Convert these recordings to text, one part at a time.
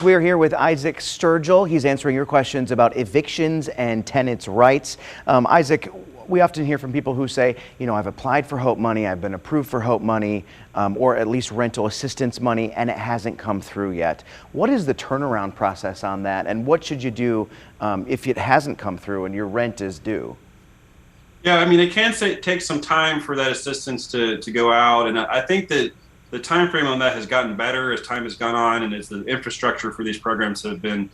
We're here with Isaac Sturgill. He's answering your questions about evictions and tenants' rights. Isaac, we often hear from people who say, I've applied for HOPE money, I've been approved for HOPE money, or at least rental assistance money, and it hasn't come through yet. What is the turnaround process on that, and what should you do if it hasn't come through and your rent is due? Yeah, I mean, it can take some time for that assistance to go out, and I think that the time frame on that has gotten better as time has gone on and as the infrastructure for these programs have been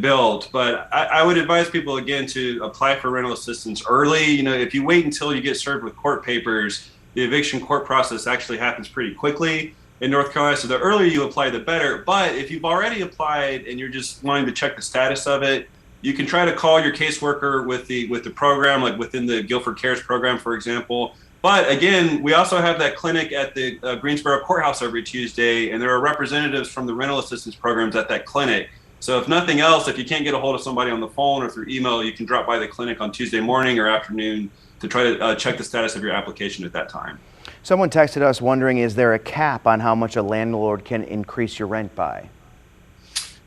built. But I would advise people again to apply for rental assistance early. If you wait until you get served with court papers, the eviction court process actually happens pretty quickly in North Carolina. So the earlier you apply, the better. But if you've already applied and you're just wanting to check the status of it, you can try to call your caseworker with the program, like within the Guilford Cares program, for example. But again, we also have that clinic at the Greensboro Courthouse every Tuesday, and there are representatives from the rental assistance programs at that clinic. So if nothing else, if you can't get a hold of somebody on the phone or through email, you can drop by the clinic on Tuesday morning or afternoon to try to check the status of your application at that time. Someone texted us wondering, is there a cap on how much a landlord can increase your rent by?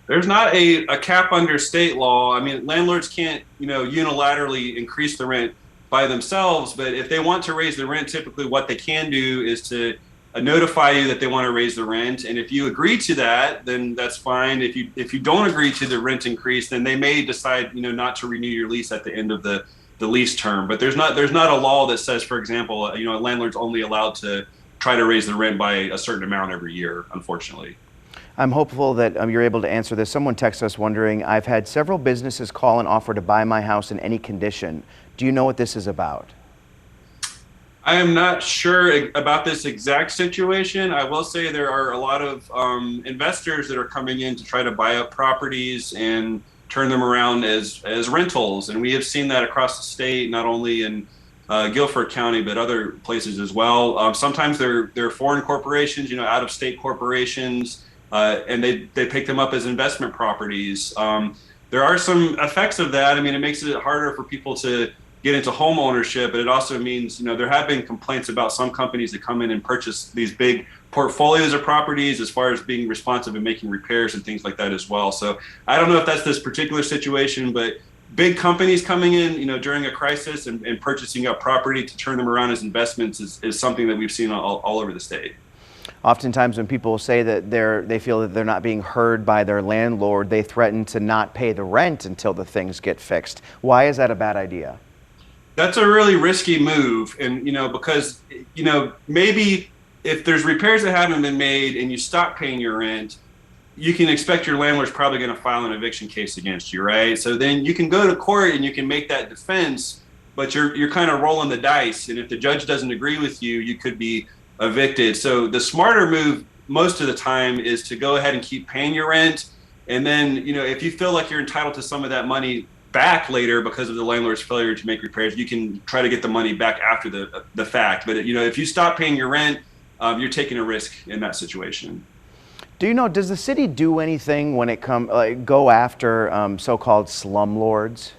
There's not a cap under state law. I mean, landlords can't, unilaterally increase the rent by themselves, but if they want to raise the rent, typically what they can do is to notify you that they want to raise the rent, and if you agree to that, then that's fine. If you don't agree to the rent increase, then they may decide not to renew your lease at the end of the lease term. But there's not a law that says, for example, a landlord's only allowed to try to raise the rent by a certain amount every year, unfortunately. I'm hopeful that you're able to answer this. Someone texted us wondering, I've had several businesses call and offer to buy my house in any condition. Do you know what this is about? I am not sure about this exact situation. I will say there are a lot of investors that are coming in to try to buy up properties and turn them around as rentals. And we have seen that across the state, not only in Guilford County, but other places as well. Sometimes they're foreign corporations, out-of-state corporations, and they pick them up as investment properties. There are some effects of that. I mean, it makes it harder for people to get into home ownership, but it also means, there have been complaints about some companies that come in and purchase these big portfolios of properties as far as being responsive and making repairs and things like that as well. So I don't know if that's this particular situation, but big companies coming in, during a crisis and purchasing up property to turn them around as investments is something that we've seen all over the state. Oftentimes when people say that they feel that they're not being heard by their landlord, they threaten to not pay the rent until the things get fixed. Why is that a bad idea? That's a really risky move. And, because, maybe if there's repairs that haven't been made and you stop paying your rent, you can expect your landlord's probably going to file an eviction case against you, right? So then you can go to court and you can make that defense, but you're kind of rolling the dice. And if the judge doesn't agree with you, you could be evicted. So the smarter move most of the time is to go ahead and keep paying your rent. And then, if you feel like you're entitled to some of that money back later because of the landlord's failure to make repairs, you can try to get the money back after the fact. But if you stop paying your rent, you're taking a risk in that situation. Does the city do anything when it go after so-called slumlords?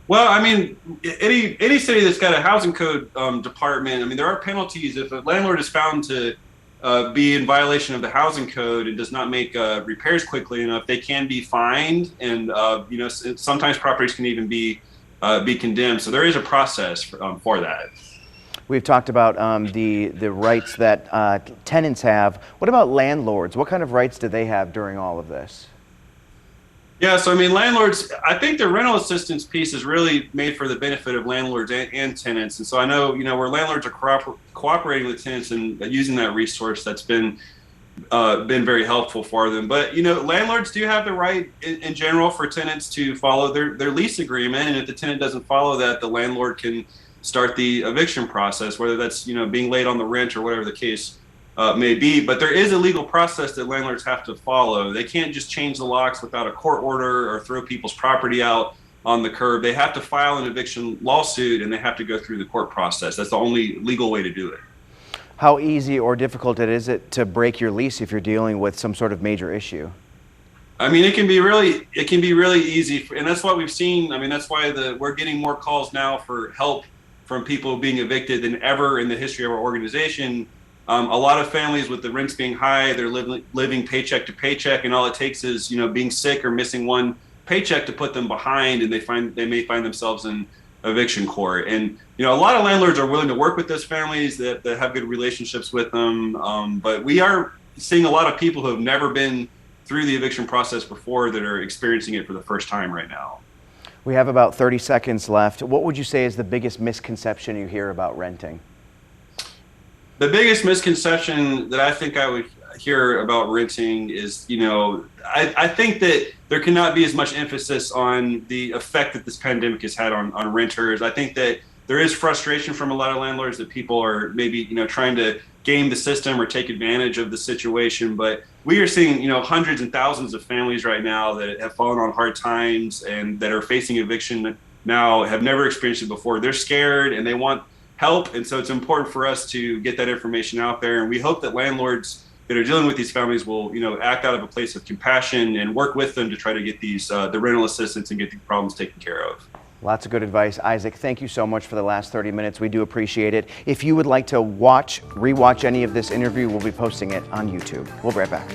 Well, I mean, any city that's got a housing code department, I mean, there are penalties if a landlord is found to be in violation of the housing code and does not make repairs quickly enough. They can be fined, and sometimes properties can even be condemned. So there is a process for that. We've talked about the rights that tenants have. What about landlords? What kind of rights do they have during all of this? Yeah, so I mean, landlords, I think the rental assistance piece is really made for the benefit of landlords and tenants. And so I know, where landlords are cooperating with tenants and using that resource, that's been very helpful for them. But, landlords do have the right in general for tenants to follow their lease agreement. And if the tenant doesn't follow that, the landlord can start the eviction process, whether that's, being late on the rent or whatever the case may be. But there is a legal process that landlords have to follow. They can't just change the locks without a court order or throw people's property out on the curb. They have to file an eviction lawsuit and they have to go through the court process. That's the only legal way to do it. How easy or difficult is it to break your lease if you're dealing with some sort of major issue? I mean, it can be really easy, and that's what we've seen. I mean, that's why we're getting more calls now for help from people being evicted than ever in the history of our organization. A lot of families with the rents being high, they're living paycheck to paycheck, and all it takes is, being sick or missing one paycheck to put them behind, and they may find themselves in eviction court. And a lot of landlords are willing to work with those families that have good relationships with them. But we are seeing a lot of people who have never been through the eviction process before that are experiencing it for the first time right now. We have about 30 seconds left. What would you say is the biggest misconception you hear about renting? The biggest misconception that I think I would hear about renting is, I think that there cannot be as much emphasis on the effect that this pandemic has had on renters. I think that there is frustration from a lot of landlords that people are maybe, trying to game the system or take advantage of the situation. But we are seeing, hundreds and thousands of families right now that have fallen on hard times and that are facing eviction now, have never experienced it before. They're scared and they want help. And so it's important for us to get that information out there. And we hope that landlords that are dealing with these families will, act out of a place of compassion and work with them to try to get these, the rental assistance and get these problems taken care of. Lots of good advice. Isaac, thank you so much for the last 30 minutes. We do appreciate it. If you would like to rewatch any of this interview, we'll be posting it on YouTube. We'll be right back.